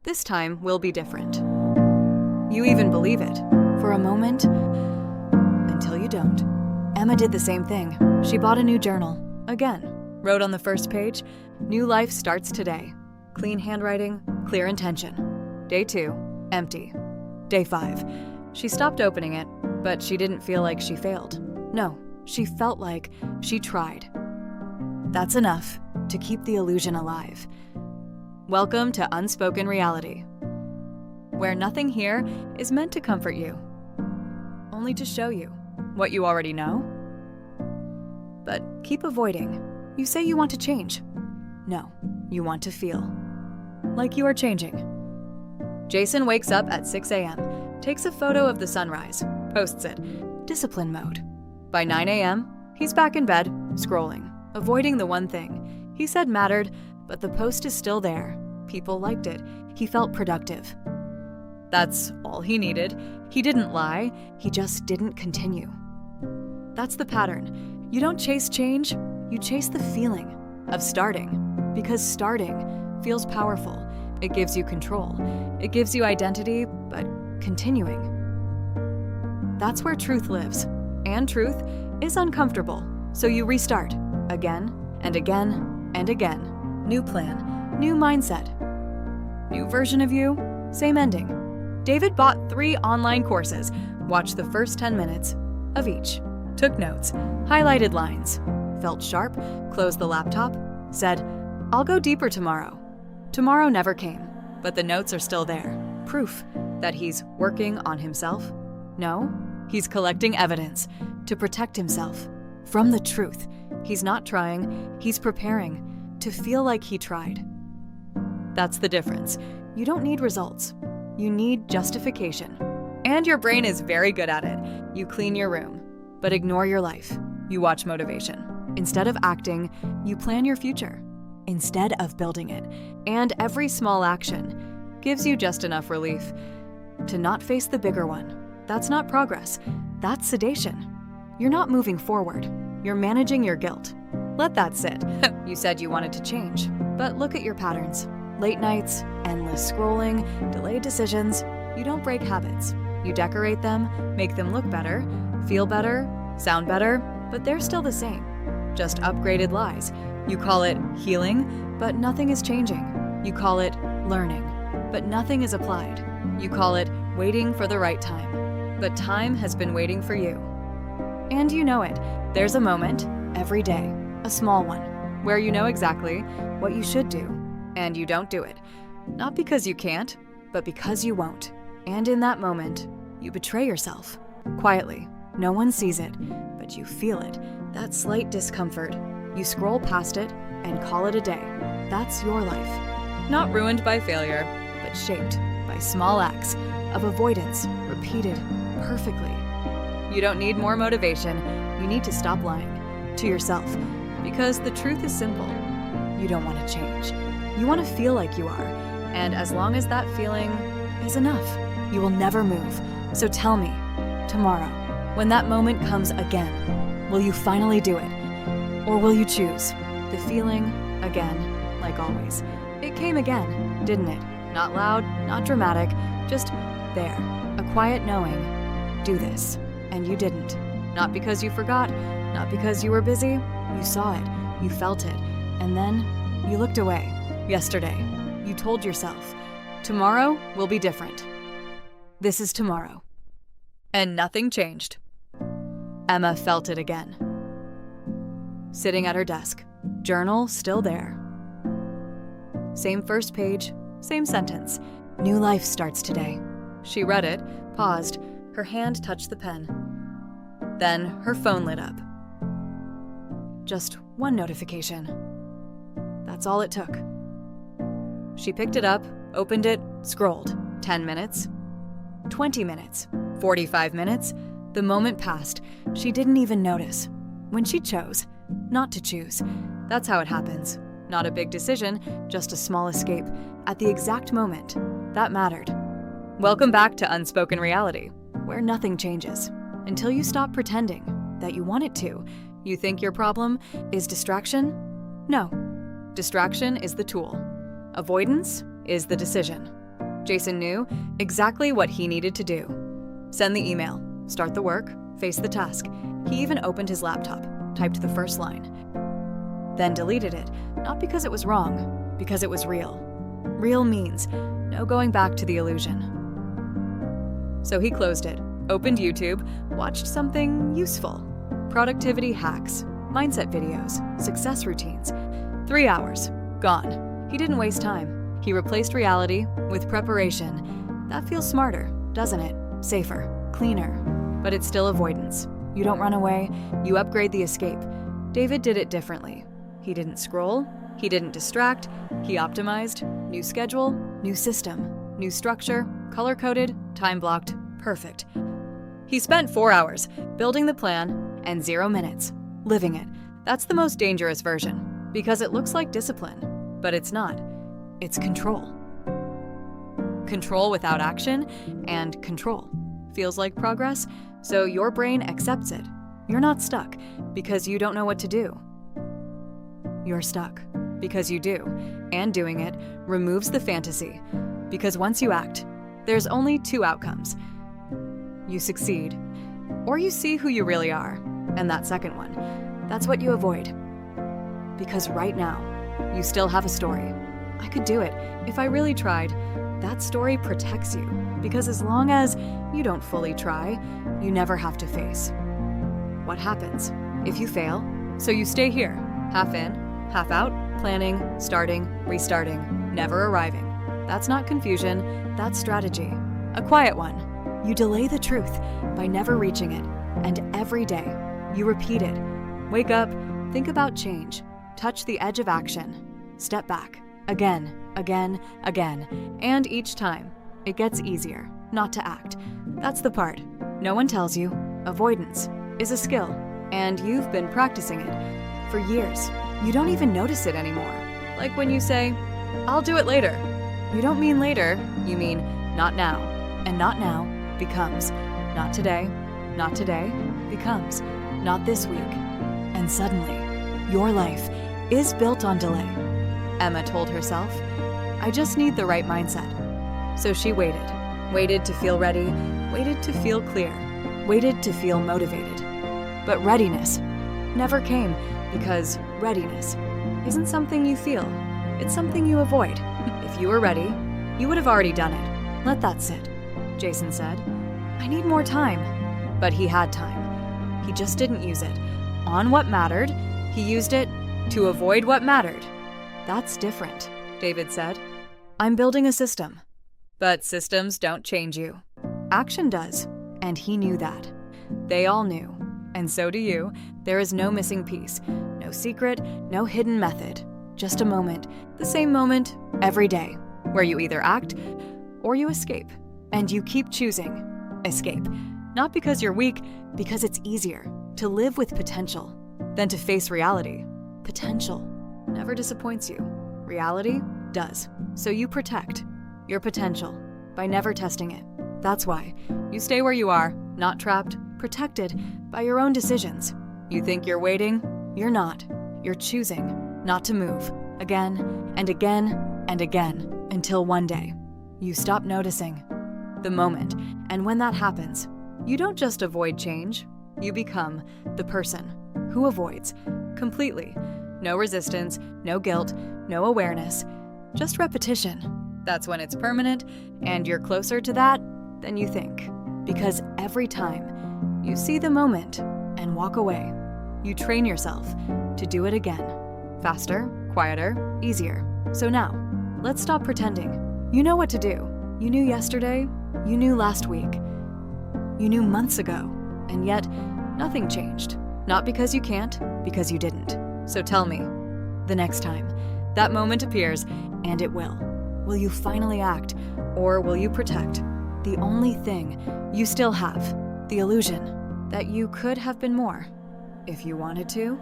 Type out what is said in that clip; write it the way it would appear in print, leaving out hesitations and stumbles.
This time will be different. You even believe it for a moment until you don't. Emma did the same thing. She bought a new journal. Again, wrote on the first page, "New life starts today." Clean handwriting, clear intention. Day 2, empty. Day 5, she stopped opening it, but she didn't feel like she failed. No, she felt like she tried. That's enough to keep the illusion alive. Welcome to Unspoken Reality, where nothing here is meant to comfort you, only to show you what you already know. But keep avoiding. You say you want to change. No, you want to feel like you are changing. Jason wakes up at 6 a.m., takes a photo of the sunrise, posts it. Discipline mode. By 9 a.m., he's back in bed, scrolling, avoiding the one thing he said mattered, but the post is still there. People liked it. He felt productive. That's all he needed. He didn't lie. He just didn't continue. That's the pattern. You don't chase change. You chase the feeling of starting. Because starting feels powerful. It gives you control. It gives you identity, but continuing. That's where truth lives. And truth is uncomfortable. So you restart. Again and again and again. New plan, new mindset. New version of you, same ending. David bought 3 online courses, watched the first 10 minutes of each, took notes, highlighted lines, felt sharp, closed the laptop, said, "I'll go deeper tomorrow." Tomorrow never came, but the notes are still there. Proof that he's working on himself? No, he's collecting evidence to protect himself from the truth. He's not trying, he's preparing to feel like he tried. That's the difference. You don't need results. You need justification. And your brain is very good at it. You clean your room, but ignore your life. You watch motivation. Instead of acting, you plan your future. Instead of building it. And every small action gives you just enough relief to not face the bigger one. That's not progress. That's sedation. You're not moving forward. You're managing your guilt. Let that sit. You said you wanted to change, but look at your patterns. Late nights, endless scrolling, delayed decisions. You don't break habits. You decorate them, make them look better, feel better, sound better, but they're still the same. Just upgraded lies. You call it healing, but nothing is changing. You call it learning, but nothing is applied. You call it waiting for the right time, but time has been waiting for you. And you know it. There's a moment every day, a small one, where you know exactly what you should do, and you don't do it. Not because you can't, but because you won't. And in that moment, you betray yourself. Quietly. No one sees it, but you feel it. That slight discomfort. You scroll past it and call it a day. That's your life. Not ruined by failure, but shaped by small acts of avoidance repeated perfectly. You don't need more motivation. You need to stop lying to yourself, because the truth is simple. You don't want to change. You want to feel like you are, and as long as that feeling is enough, you will never move. So tell me, tomorrow, when that moment comes again, will you finally do it? Or will you choose the feeling again, like always? It came again, didn't it? Not loud, not dramatic, just there, a quiet knowing, do this, and you didn't. Not because you forgot, not because you were busy, you saw it, you felt it, and then you looked away. Yesterday, you told yourself, tomorrow will be different. This is tomorrow. And nothing changed. Emma felt it again. Sitting at her desk, journal still there. Same first page, same sentence. New life starts today. She read it, paused, her hand touched the pen. Then her phone lit up. Just one notification. That's all it took. She picked it up, opened it, scrolled. 10 minutes, 20 minutes, 45 minutes. The moment passed. She didn't even notice. When she chose not to choose. That's how it happens. Not a big decision, just a small escape. At the exact moment that mattered. Welcome back to Unspoken Reality, where nothing changes until you stop pretending that you want it to. You think your problem is distraction? No. Distraction is the tool. Avoidance is the decision. Jason knew exactly what he needed to do. Send the email, start the work, face the task. He even opened his laptop, typed the first line, then deleted it, not because it was wrong, because it was real. Real means no going back to the illusion. So he closed it, opened YouTube, watched something useful. Productivity hacks, mindset videos, success routines. 3 hours, gone. He didn't waste time. He replaced reality with preparation. That feels smarter, doesn't it? Safer, cleaner. But it's still avoidance. You don't run away, you upgrade the escape. David did it differently. He didn't scroll, he didn't distract, he optimized. New schedule, new system, new structure, color-coded, time-blocked, perfect. He spent 4 hours building the plan and 0 minutes living it. That's the most dangerous version because it looks like discipline, but it's not. It's control. Control without action, and control feels like progress, so your brain accepts it. You're not stuck because you don't know what to do. You're stuck because you do, and doing it removes the fantasy. Because once you act, there's only 2 outcomes. You succeed, or you see who you really are, and that second one, that's what you avoid. Because right now, you still have a story. I could do it if I really tried. That story protects you, because as long as you don't fully try, you never have to face what happens if you fail. So you stay here, half in, half out, planning, starting, restarting, never arriving. That's not confusion, that's strategy. A quiet one. You delay the truth by never reaching it, and every day, you repeat it. Wake up, think about change, touch the edge of action, step back, again, again, again, and each time, it gets easier not to act. That's the part no one tells you. Avoidance is a skill, and you've been practicing it for years. You don't even notice it anymore. Like when you say, "I'll do it later." You don't mean later, you mean not now. And not now becomes not today becomes not this week. And suddenly, your life is built on delay. Emma told herself, I just need the right mindset. So she waited to feel ready, waited to feel clear, waited to feel motivated. But readiness never came because readiness isn't something you feel, it's something you avoid. If you were ready, you would have already done it. Let that sit. Jason said, I need more time. But he had time. He just didn't use it on what mattered. He used it to avoid what mattered. That's different, David said. I'm building a system. But systems don't change you. Action does, and he knew that. They all knew, and so do you. There is no missing piece, no secret, no hidden method. Just a moment, the same moment, every day, where you either act or you escape. And you keep choosing escape. Not because you're weak, because it's easier to live with potential than to face reality. Potential never disappoints you. Reality does. So you protect your potential by never testing it. That's why you stay where you are, not trapped, protected by your own decisions. You think you're waiting? You're not. You're choosing not to move again and again and again until one day you stop noticing the moment. And when that happens, you don't just avoid change, you become the person who avoids completely. No resistance, no guilt, no awareness, just repetition. That's when it's permanent, and you're closer to that than you think. Because every time you see the moment and walk away, you train yourself to do it again. Faster, quieter, easier. So now, let's stop pretending. You know what to do. You knew yesterday, you knew last week, you knew months ago, and yet nothing changed. Not because you can't, because you didn't. So tell me, the next time that moment appears, and it will you finally act, or will you protect the only thing you still have, the illusion that you could have been more if you wanted to?